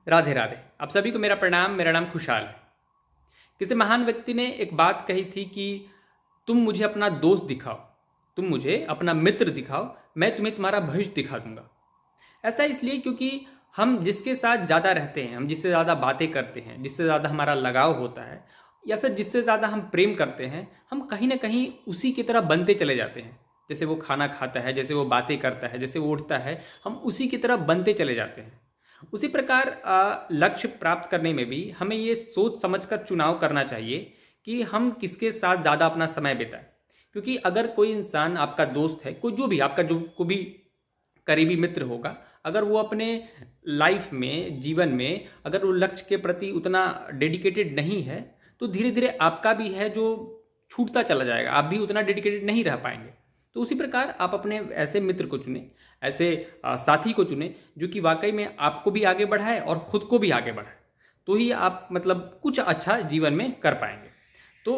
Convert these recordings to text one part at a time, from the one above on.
राधे राधे। आप सभी को मेरा प्रणाम। मेरा नाम खुशहाल है। किसी महान व्यक्ति ने एक बात कही थी कि तुम मुझे अपना दोस्त दिखाओ, तुम मुझे अपना मित्र दिखाओ, मैं तुम्हें तुम्हारा भविष्य दिखा दूंगा। ऐसा इसलिए क्योंकि हम जिसके साथ ज़्यादा रहते हैं, हम जिससे ज़्यादा बातें करते हैं, जिससे ज़्यादा हमारा लगाव होता है या फिर जिससे ज़्यादा हम प्रेम करते हैं, हम कहीं ना कहीं उसी की तरह बनते चले जाते हैं। जैसे वो खाना खाता है, जैसे वो बातें करता है, जैसे वो उठता है, हम उसी की तरह बनते चले जाते हैं। उसी प्रकार लक्ष्य प्राप्त करने में भी हमें ये सोच समझकर चुनाव करना चाहिए कि हम किसके साथ ज़्यादा अपना समय बिताएं। क्योंकि अगर कोई इंसान आपका दोस्त है, कोई जो भी आपका जो को भी करीबी मित्र होगा, अगर वो अपने लाइफ में, जीवन में, अगर वो लक्ष्य के प्रति उतना डेडिकेटेड नहीं है, तो धीरे धीरे आपका भी है जो छूटता चला जाएगा, आप भी उतना डेडिकेटेड नहीं रह पाएंगे। तो उसी प्रकार आप अपने ऐसे मित्र को चुने, ऐसे साथी को चुने जो कि वाकई में आपको भी आगे बढ़ाए और खुद को भी आगे बढ़ाए। तो ही आप मतलब कुछ अच्छा जीवन में कर पाएंगे। तो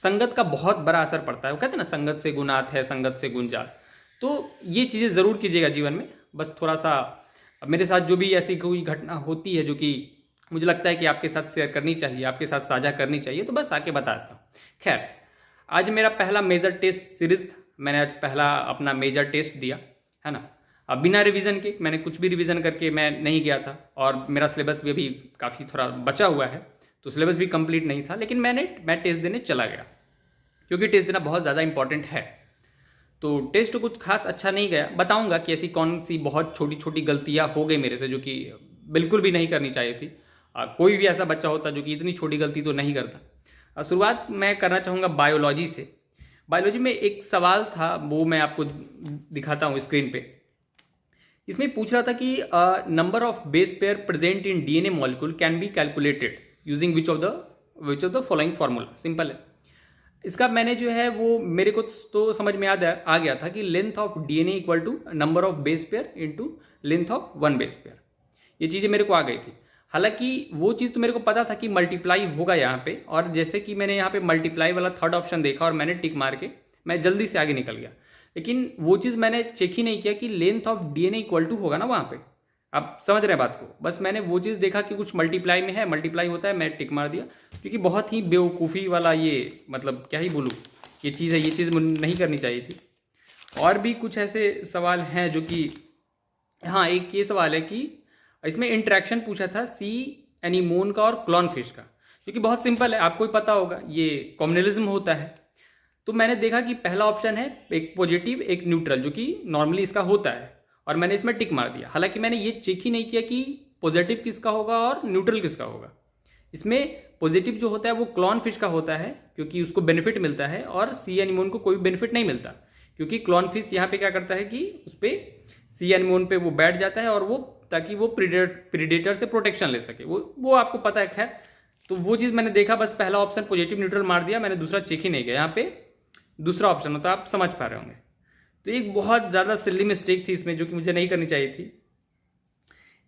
संगत का बहुत बड़ा असर पड़ता है। वो कहते हैं ना, संगत से गुणात है, संगत से गुंजात। तो ये चीज़ें ज़रूर कीजिएगा जीवन में। बस थोड़ा सा मेरे साथ जो भी ऐसी कोई घटना होती है जो कि मुझे लगता है कि आपके साथ शेयर करनी चाहिए, आपके साथ साझा करनी चाहिए, तो बस आके बता देता हूँ। खैर, आज मेरा पहला मेजर टेस्ट सीरीज था। मैंने आज पहला अपना मेजर टेस्ट दिया, है ना। अब बिना रिवीजन के, मैंने कुछ भी रिवीजन करके मैं नहीं गया था और मेरा सिलेबस भी अभी काफ़ी थोड़ा बचा हुआ है, तो सिलेबस भी कंप्लीट नहीं था। लेकिन मैं टेस्ट देने चला गया क्योंकि टेस्ट देना बहुत ज़्यादा इंपॉर्टेंट है। तो टेस्ट कुछ खास अच्छा नहीं गया। बताऊंगा कि ऐसी कौन सी बहुत छोटी छोटी गलतियां हो गई मेरे से जो कि बिल्कुल भी नहीं करनी चाहिए थी। कोई भी ऐसा बच्चा होता जो कि इतनी छोटी गलती तो नहीं करता। शुरुआत मैं करना चाहूँगा बायोलॉजी से। बायोलॉजी में एक सवाल था, वो मैं आपको दिखाता हूँ स्क्रीन पे। इसमें पूछ रहा था कि number of base pair present in DNA molecule can be calculated using which of the following formula. Simple है। इसका मैंने जो है वो मेरे को तो समझ में आ गया था कि length of DNA equal to number of base pair into length of one base pair. ये चीज़ें मेरे को आ गई थी। हालांकि वो चीज़ तो मेरे को पता था कि मल्टीप्लाई होगा यहाँ पे, और जैसे कि मैंने यहाँ पे मल्टीप्लाई वाला थर्ड ऑप्शन देखा और मैंने टिक मार के मैं जल्दी से आगे निकल गया। लेकिन वो चीज़ मैंने चेक ही नहीं किया कि length of DNA equal to होगा ना वहाँ पे। आप समझ रहे हैं बात को। बस मैंने वो चीज़ देखा कि कुछ मल्टीप्लाई में है, मल्टीप्लाई होता है, मैं टिक मार दिया। क्योंकि बहुत ही बेवकूफ़ी वाला ये, मतलब क्या ही बोलूँ, ये चीज़ है। ये चीज़ नहीं करनी चाहिए थी। और भी कुछ ऐसे सवाल हैं जो कि, हाँ, एक ये सवाल है कि इसमें इंट्रैक्शन पूछा था सी एनीमोन का और क्लॉन फिश का, जो कि बहुत सिंपल है, आपको ही पता होगा, ये कॉम्युनलिज्म होता है। तो मैंने देखा कि पहला ऑप्शन है एक पॉजिटिव एक न्यूट्रल, जो कि नॉर्मली इसका होता है, और मैंने इसमें टिक मार दिया। हालांकि मैंने ये चेक ही नहीं किया कि पॉजिटिव किसका होगा और न्यूट्रल किसका होगा। इसमें पॉजिटिव जो होता है वो क्लॉन फिश का होता है क्योंकि उसको बेनिफिट मिलता है, और सी एनीमोन को कोई बेनिफिट नहीं मिलता। क्योंकि क्लॉन फिश यहाँ पे क्या करता है कि उस पर सी एनीमोन पे वो बैठ जाता है, और वो ताकि वो प्रीडेटर से प्रोटेक्शन ले सके, वो आपको पता है। खैर, तो वो चीज़ मैंने देखा, बस पहला ऑप्शन पॉजिटिव न्यूट्रल मार दिया मैंने, दूसरा चेक ही नहीं किया। यहाँ पे दूसरा ऑप्शन होता, आप समझ पा रहे होंगे। तो एक बहुत ज़्यादा सिली मिस्टेक थी इसमें जो कि मुझे नहीं करनी चाहिए थी।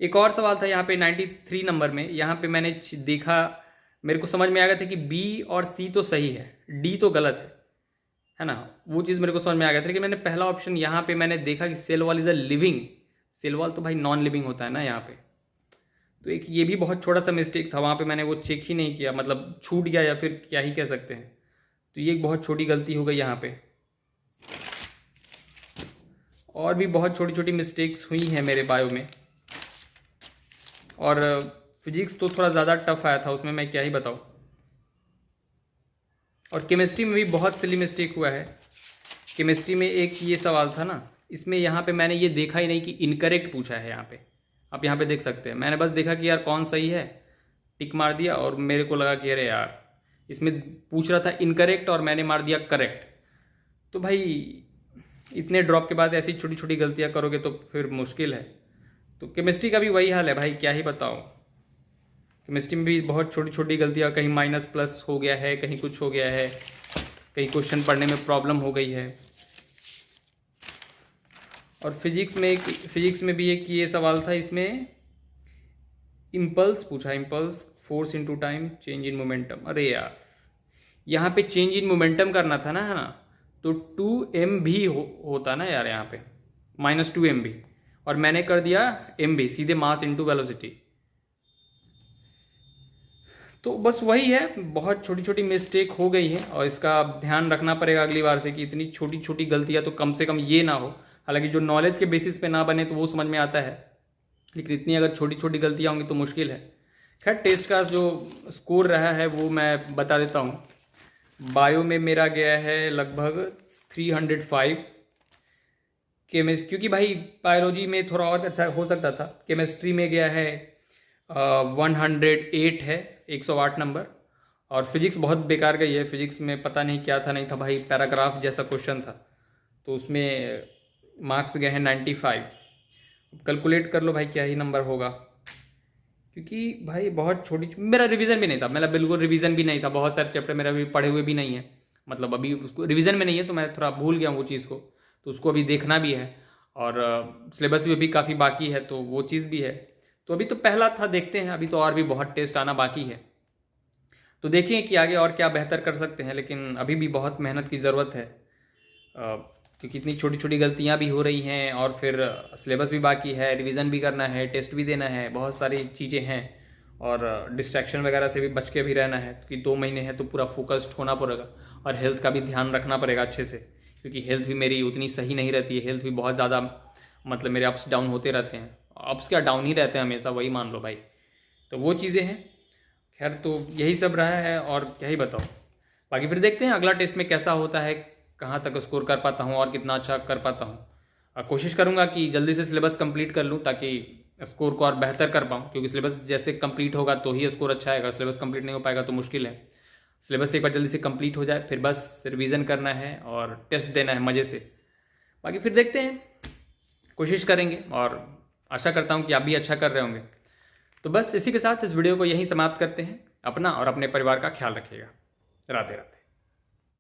एक और सवाल था यहाँ पे 93 नंबर में। यहाँ पे मैंने देखा, मेरे को समझ में आ गया था कि बी और सी तो सही है, डी तो गलत है ना। वो चीज़ मेरे को समझ में आ गया था। लेकिन मैंने पहला ऑप्शन यहाँ पे मैंने देखा कि cell wall is a living. Cell wall तो भाई नॉन लिविंग होता है ना यहाँ पे। तो एक ये भी बहुत छोटा सा मिस्टेक था, वहाँ पे मैंने वो चेक ही नहीं किया, मतलब छूट गया या फिर क्या ही कह सकते हैं। तो ये एक बहुत छोटी गलती हो गई यहाँ पे। और भी बहुत छोटी छोटी मिस्टेक्स हुई हैं मेरे बायो में। और फिजिक्स तो थोड़ा ज़्यादा टफ आया था, उसमें मैं क्या ही बताऊँ। और केमिस्ट्री में भी बहुत सिली मिस्टेक हुआ है। केमिस्ट्री में एक ये सवाल था ना, इसमें यहाँ पे मैंने ये देखा ही नहीं कि इनकरेक्ट पूछा है यहाँ पे। आप यहाँ पे देख सकते हैं, मैंने बस देखा कि यार कौन सही है, टिक मार दिया, और मेरे को लगा कि अरे यार इसमें पूछ रहा था इनकरेक्ट और मैंने मार दिया करेक्ट। तो भाई इतने ड्रॉप के बाद ऐसी छोटी छोटी गलतियाँ करोगे तो फिर मुश्किल है। तो केमिस्ट्री का भी वही हाल है भाई, क्या ही बताऊँ। केमिस्ट्री में भी बहुत छोटी छोटी गलतियाँ, कहीं माइनस प्लस हो गया है, कहीं कुछ हो गया है, कहीं क्वेश्चन पढ़ने में प्रॉब्लम हो गई है। और फिजिक्स में भी एक ये सवाल था, इसमें इम्पल्स पूछा, impulse force into time change in momentum. अरे यार यहाँ पे चेंज इन मोमेंटम करना था ना, है ना। तो 2m भी होता ना यार यहाँ पे, -2 mv, और मैंने कर दिया mv, सीधे मास इनटू वेलोसिटी। तो बस वही है, बहुत छोटी छोटी मिस्टेक हो गई है और इसका ध्यान रखना पड़ेगा अगली बार से कि इतनी छोटी छोटी गलतियाँ तो कम से कम ये ना हो। हालांकि जो नॉलेज के बेसिस पे ना बने तो वो समझ में आता है, लेकिन इतनी अगर छोटी छोटी गलतियाँ होंगी तो मुश्किल है। खैर, टेस्ट का जो स्कोर रहा है वो मैं बता देता हूँ। बायो में मेरा गया है लगभग 305। क्योंकि भाई बायोलॉजी में थोड़ा और अच्छा हो सकता था। केमिस्ट्री में गया है 108 है, 108 नंबर। और फिजिक्स बहुत बेकार गई है। फिजिक्स में पता नहीं क्या था नहीं था भाई, पैराग्राफ जैसा क्वेश्चन था, तो उसमें मार्क्स गए हैं 95। कैलकुलेट कर लो भाई क्या ही नंबर होगा, क्योंकि भाई बहुत छोटी, मेरा रिवीजन भी नहीं था, मेरा बिल्कुल रिवीजन भी नहीं था। बहुत सारे चैप्टर मेरा अभी पढ़े हुए भी नहीं है, मतलब अभी उसको रिवीजन में नहीं है, तो मैं थोड़ा भूल गया हूँ वो चीज़ को, तो उसको अभी देखना भी है। और सिलेबस भी अभी काफ़ी बाकी है, तो वो चीज़ भी है। तो अभी तो पहला था, देखते हैं, अभी तो और भी बहुत टेस्ट आना बाकी है, तो देखिए कि आगे और क्या बेहतर कर सकते हैं। लेकिन अभी भी बहुत मेहनत की ज़रूरत है, क्योंकि इतनी छोटी छोटी गलतियां भी हो रही हैं और फिर सिलेबस भी बाकी है, रिवीजन भी करना है, टेस्ट भी देना है, बहुत सारी चीज़ें हैं। और डिस्ट्रैक्शन वगैरह से भी बच के भी रहना है, क्योंकि 2 महीने हैं तो पूरा फोकस्ड होना पड़ेगा। और हेल्थ का भी ध्यान रखना पड़ेगा अच्छे से, क्योंकि हेल्थ भी मेरी उतनी सही नहीं रहती है। हेल्थ भी बहुत ज़्यादा, मतलब मेरे अप्स डाउन होते रहते हैं। अप्स क्या, डाउन ही रहते हैं हमेशा, वही मान लो भाई। तो वो चीज़ें हैं। खैर, तो यही सब रहा है और क्या ही बताओ। बाकी फिर देखते हैं अगला टेस्ट में कैसा होता है, कहाँ तक स्कोर कर पाता हूँ और कितना अच्छा कर पाता हूँ। कोशिश करूँगा कि जल्दी से सिलेबस कंप्लीट कर लूँ ताकि स्कोर को और बेहतर कर पाऊँ, क्योंकि सिलेबस जैसे कंप्लीट होगा तो ही स्कोर अच्छा आएगा। सिलेबस कंप्लीट नहीं हो पाएगा तो मुश्किल है। सिलेबस एक बार जल्दी से कंप्लीट हो जाए, फिर बस रिवीजन करना है और टेस्ट देना है मज़े से। बाकी फिर देखते हैं, कोशिश करेंगे और आशा करता हूँ कि आप भी अच्छा कर रहे होंगे। तो बस इसी के साथ इस वीडियो को यहीं समाप्त करते हैं। अपना और अपने परिवार का ख्याल रखिएगा। राधे राधे।